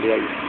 चलिए आइए।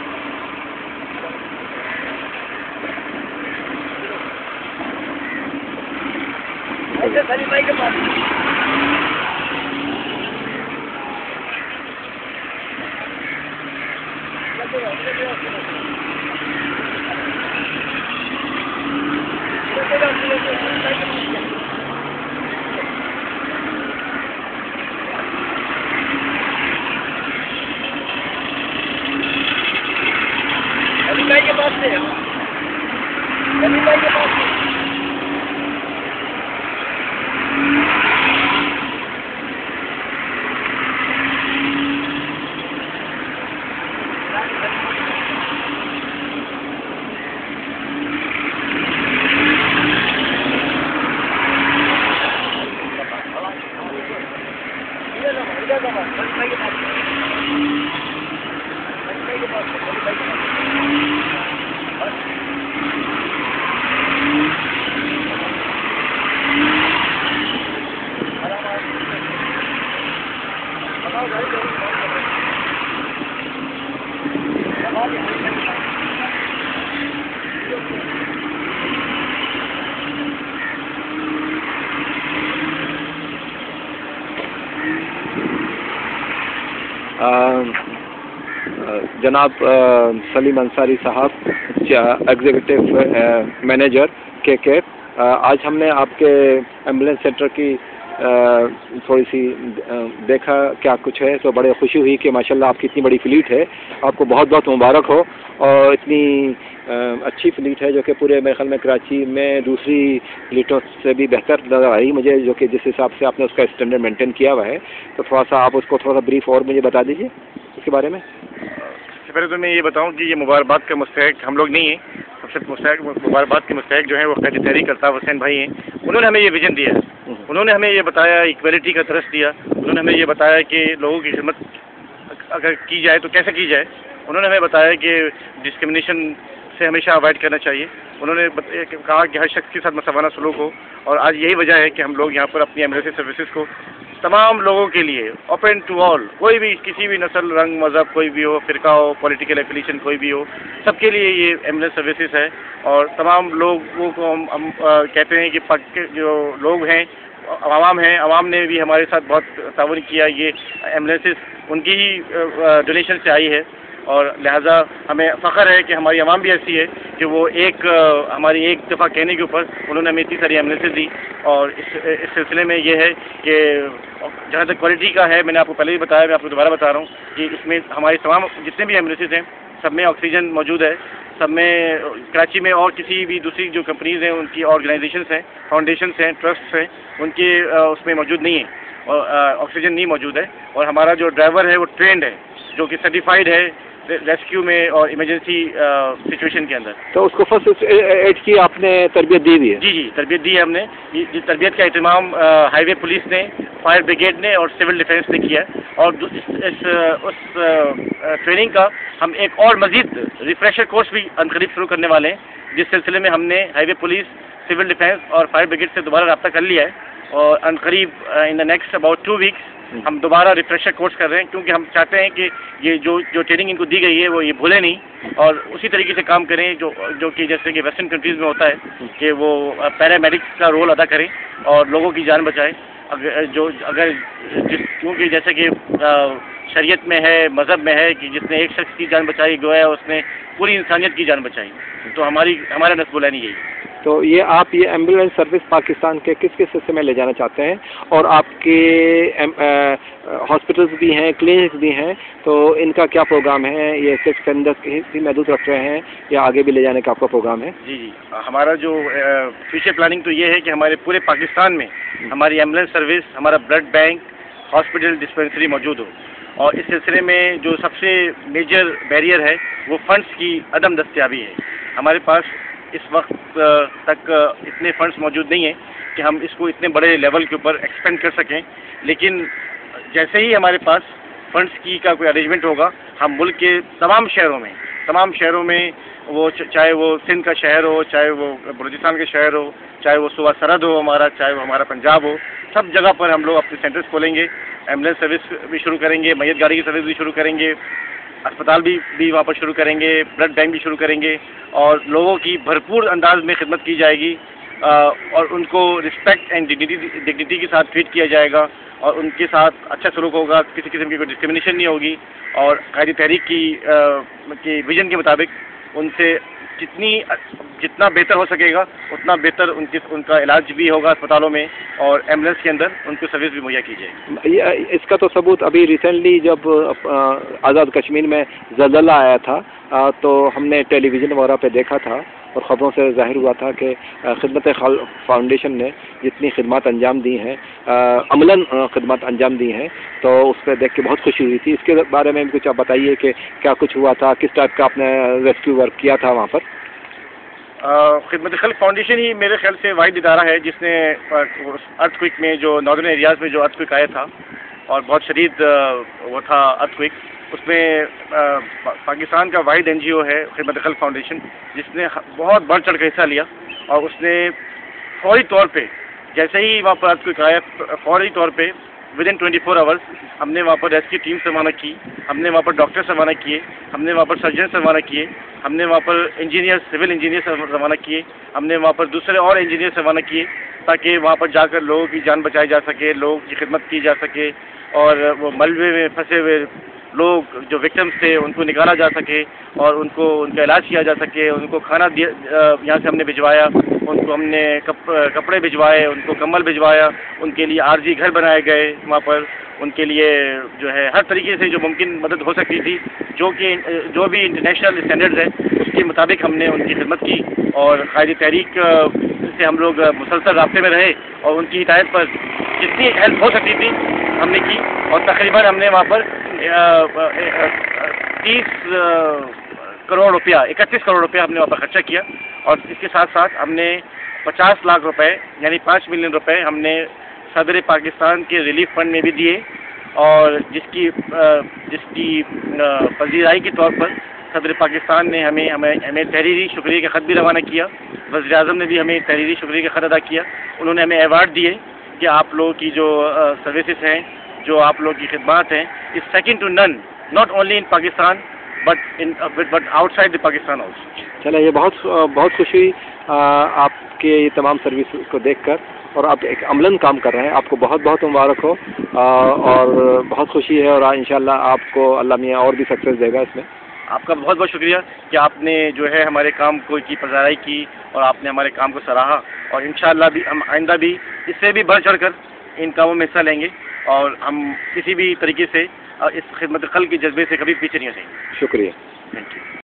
जनाब सलीम अंसारी साहब, एग्जीक्यूटिव मैनेजर के आज हमने आपके एम्बुलेंस सेंटर की थोड़ी सी देखा क्या कुछ है, तो बड़े खुशी हुई कि माशाल्लाह आपकी इतनी बड़ी फ्लीट है। आपको बहुत बहुत मुबारक हो। और इतनी अच्छी फ्लीट है जो कि पूरे मेरे ख्याल में कराची में दूसरी फ्लीटों से भी बेहतर नज़र आई मुझे, जो कि जिस हिसाब से आपने उसका स्टैंडर्ड मेंटेन किया हुआ है। तो थोड़ा सा आप उसको थोड़ा सा ब्रीफ और मुझे बता दीजिए उसके बारे में। सबसे पहले तो मैं ये बताऊं कि ये मुबारकबाद का मुस्तहिक हम लोग नहीं हैं। सबसे मुबारकबाद के मुस्तहिक जो है वो क़ायद तहरीक अल्ताफ़ हुसैन भाई हैं। उन्होंने हमें ये विज़न दिया, उन्होंने हमें ये बताया, इक्वलिटी का तरस दिया। उन्होंने हमें ये बताया कि लोगों की खिदमत अगर की जाए तो कैसे की जाए। उन्होंने हमें बताया कि डिस्क्रिमिनेशन से हमेशा अवॉइड करना चाहिए। उन्होंने कहा कि हर शख्स के साथ मसवाना सलूक हो, और आज यही वजह है कि हम लोग यहाँ पर अपनी एमरजेंसी सर्विसेज को तमाम लोगों के लिए ओपन टू ऑल, कोई भी किसी भी नस्ल, रंग, मज़हब, कोई भी हो, फ़िरका हो, पॉलिटिकल एफिलिएशन कोई भी हो, सबके लिए ये एम्बुलेंस सर्विसेज है। और तमाम लोगों को हम कहते हैं कि पक्के जो लोग हैं, आवाम हैं, आवाम ने भी हमारे साथ बहुत ताउन किया। ये एम्बुलेंसेज उनकी ही डोनेशन से आई है, और लिहाजा हमें फ़ख्र है कि हमारी आवाम भी ऐसी है कि वो हमारी एक दफ़ा कहने के ऊपर उन्होंने हमें इतनी सारी एम्बुलेंसेज दी। और इस सिलसिले में ये है कि जहाँ तक क्वालिटी का है, मैंने आपको पहले भी बताया, मैं आपको दोबारा बता रहा हूँ कि इसमें हमारी तमाम जितने भी एम्बुलेंसेज हैं सब में ऑक्सीजन मौजूद है। सब में कराची में और किसी भी दूसरी जो कंपनीज़ हैं, उनकी ऑर्गेनाइजेशंस हैं, फाउंडेशंस हैं, ट्रस्ट्स हैं, उनके उसमें मौजूद नहीं है, और ऑक्सीजन नहीं मौजूद है। और हमारा जो ड्राइवर है वो ट्रेंड है, जो कि सर्टिफाइड है रेस्क्यू में और इमरजेंसी सिचुएशन के अंदर। तो उसको फर्स्ट एड की आपने तरबियत दी हुई है? जी, तरबियत दी है हमने। ये तरबियत का एहतमाम हाईवे पुलिस ने, फायर ब्रिगेड ने और सिविल डिफेंस ने किया है। और उस ट्रेनिंग का हम एक और मज़ीद रिफ्रेशर कोर्स भी अनकरीब शुरू करने वाले हैं, जिस सिलसिले में हमने हाईवे पुलिस, सिविल डिफेंस और फायर ब्रिगेड से दोबारा रब्ता कर लिया है। और अनकरीब in the next about 2 weeks हम दोबारा रिफ्रेशर कोर्स कर रहे हैं, क्योंकि हम चाहते हैं कि ये जो ट्रेनिंग इनको दी गई है वो ये भूलें नहीं, और उसी तरीके से काम करें जो कि जैसे कि वेस्टर्न कंट्रीज़ में होता है कि वो पैरामेडिक्स का रोल अदा करें और लोगों की जान बचाएं। क्योंकि जैसे कि शरीयत में है, मज़हब में है कि जिसने एक शख्स की जान बचाई गोया उसने पूरी इंसानियत की जान बचाई। तो हमारा नस्बुलानी यही है। तो ये आप ये एम्बुलेंस सर्विस पाकिस्तान के किस किस हिस्से में ले जाना चाहते हैं? और आपके हॉस्पिटल्स भी हैं, क्लिनिक्स भी हैं, तो इनका क्या प्रोग्राम है? ये सिर्फ के अंदर ही महदूद रख रहे हैं या आगे भी ले जाने का आपका प्रोग्राम है? जी, हमारा जो फ्यूचर प्लानिंग तो ये है कि हमारे पूरे पाकिस्तान में हमारी एम्बुलेंस सर्विस, हमारा ब्लड बैंक, हॉस्पिटल, डिस्पेंसरी मौजूद हो। और इस सिलसिले में जो सबसे मेजर बैरियर है वो फंड्स की अदम दस्तयाबी है। हमारे पास इस वक्त तक इतने फंड्स मौजूद नहीं हैं कि हम इसको इतने बड़े लेवल के ऊपर एक्सपेंड कर सकें, लेकिन जैसे ही हमारे पास फंड्स की का कोई अरेंजमेंट होगा, हम मुल्क के तमाम शहरों में वो चाहे वो सिंध का शहर हो, चाहे वो बलूचिस्तान के शहर हो, चाहे वो सूबा सरहद हो हमारा, चाहे वो हमारा पंजाब हो, सब जगह पर हम लोग अपने सेंटर्स खोलेंगे। एम्बुलेंस सर्विस भी शुरू करेंगे, मैयत गाड़ी की सर्विस भी शुरू करेंगे, اسپتال بھی وہاں پر شروع کریں گے، بلڈ بینک بھی شروع کریں گے، اور لوگوں کی بھرپور انداز میں خدمت کی جائے گی، اور ان کو رسپیکٹ اینڈ ڈگنیٹی کے ساتھ ٹریٹ کیا جائے گا، اور ان کے ساتھ اچھا سلوک ہوگا، کسی قسم کی کوئی ڈسکرمنیشن نہیں ہوگی، اور قائد تحریک کی ویژن کے مطابق ان سے جتنا بہتر ہو سکے گا اتنا بہتر ان کا علاج بھی ہوگا اسپتالوں میں، اور ایمبولینس کے اندر ان کو سروس بھی مہیا کی جائے گی۔ اس کا تو ثبوت ابھی ریسنٹلی جب آزاد کشمیر میں زلزلہ آیا تھا تو ہم نے ٹیلی ویژن وغیرہ پہ دیکھا تھا اور خبروں سے ظاہر ہوا تھا کہ خدمت خلق فاؤنڈیشن نے جتنی خدمات انجام دی ہیں، عملاً خدمات انجام دی ہیں، تو اس پہ دیکھ کے بہت خوشی ہوئی تھی۔ اس کے بارے میں کچھ آپ بتائیے کہ کیا کچھ ہوا تھا، کس ٹائپ کا آپ نے ریسکیو ورک کیا تھا وہاں پر؟ خدمت خلق فاؤنڈیشن ہی میرے خیال سے واحد ادارہ ہے جس نے ارتھ کوئک میں، جو ناردرن ایریاز میں جو ارتھ کوئک آیا تھا اور بہت شدید وہ تھا ارتھ کوئک، اس میں پاکستان کا واحد این جی او ہے خدمت خلق فاؤنڈیشن، جس نے بہت بڑھ چڑھ کر حصہ لیا، اور اس نے فوری طور پہ جیسے ہی وہاں پر ارتھ کوئک آیا، فوری طور پہ ودن 24 آورس ہم نے وہاں پر ریسکیو ٹیم سے روانہ کی، ہم نے وہاں پر ڈاکٹر روانہ کیے، ہم نے وہاں پر سرجنس روانہ کیے، ہم نے وہاں پر انجینئر سول انجینئر روانہ کیے، ہم نے وہاں پر دوسرے اور انجینئر روانہ کیے، تاکہ وہاں پر جا کر لوگوں کی جان بچائی جا سکے، لوگوں کی خدمت کی جا سکے، اور وہ ملبے میں پھنسے ہوئے لوگ جو وکٹمس تھے ان کو نکالا جا سکے، اور ان کا علاج کیا جا سکے، ان کو کھانا یہاں سے ہم نے بھجوایا، ان کو ہم نے کپڑے بھجوائے، ان کو کمبل بھجوایا، ان کے لیے عارضی گھر بنائے گئے وہاں پر، ان کے لیے جو ہے ہر طریقے سے جو ممکن مدد ہو سکتی تھی، جو بھی انٹرنیشنل اسٹینڈرڈز ہیں اس کے مطابق ہم نے ان کی خدمت کی، اور قائد تحریک سے ہم لوگ مسلسل رابطے میں رہے، اور ان کی ہدایت پر جتنی ہیلپ ہو سکتی تھی ہم نے کی، اور تقریباً ہم نے وہاں پر 30 کروڑ روپیہ 31 کروڑ روپیہ ہم نے وہاں پر خرچہ کیا، اور اس کے ساتھ ساتھ ہم نے 50 لاکھ روپے یعنی 5 ملین روپے ہم نے صدر پاکستان کے ریلیف فنڈ میں بھی دیے، اور جس کی پذیرائی کے طور پر صدر پاکستان نے ہمیں تحریری شکریہ کا خط بھی روانہ کیا، وزیر اعظم نے بھی ہمیں تحریری شکریہ کا خط ادا کیا، انہوں نے ہمیں ایوارڈ دیے کہ آپ لوگوں کی جو سروسز ہیں، جو آپ لوگوں کی خدمات ہیں، از سیکنڈ ٹو نن، not only in Pakistan but out side the Pakistan also. چلے، یہ بہت خوشی ہوئی آپ کے یہ تمام سروس کو دیکھ کر، اور آپ ایک عملاً کام کر رہے ہیں، آپ کو بہت بہت مبارک ہو، اور بہت خوشی ہے، اور انشاءاللہ آپ کو اللہ میاں اور بھی سکسیس دے گا اس میں۔ آپ کا بہت بہت شکریہ کہ آپ نے جو ہے ہمارے کام کی پذیرائی کی، اور آپ نے ہمارے کام کو سراہا، اور انشاءاللہ بھی ہم آئندہ بھی اس سے بھی بڑھ چڑھ کر ان کاموں میں حصہ لیں گے، اور ہم کسی بھی طریقے سے اس خدمت خلق کے جذبے سے کبھی پیچھے نہیں ہٹیں گے۔ شکریہ، تھینک یو۔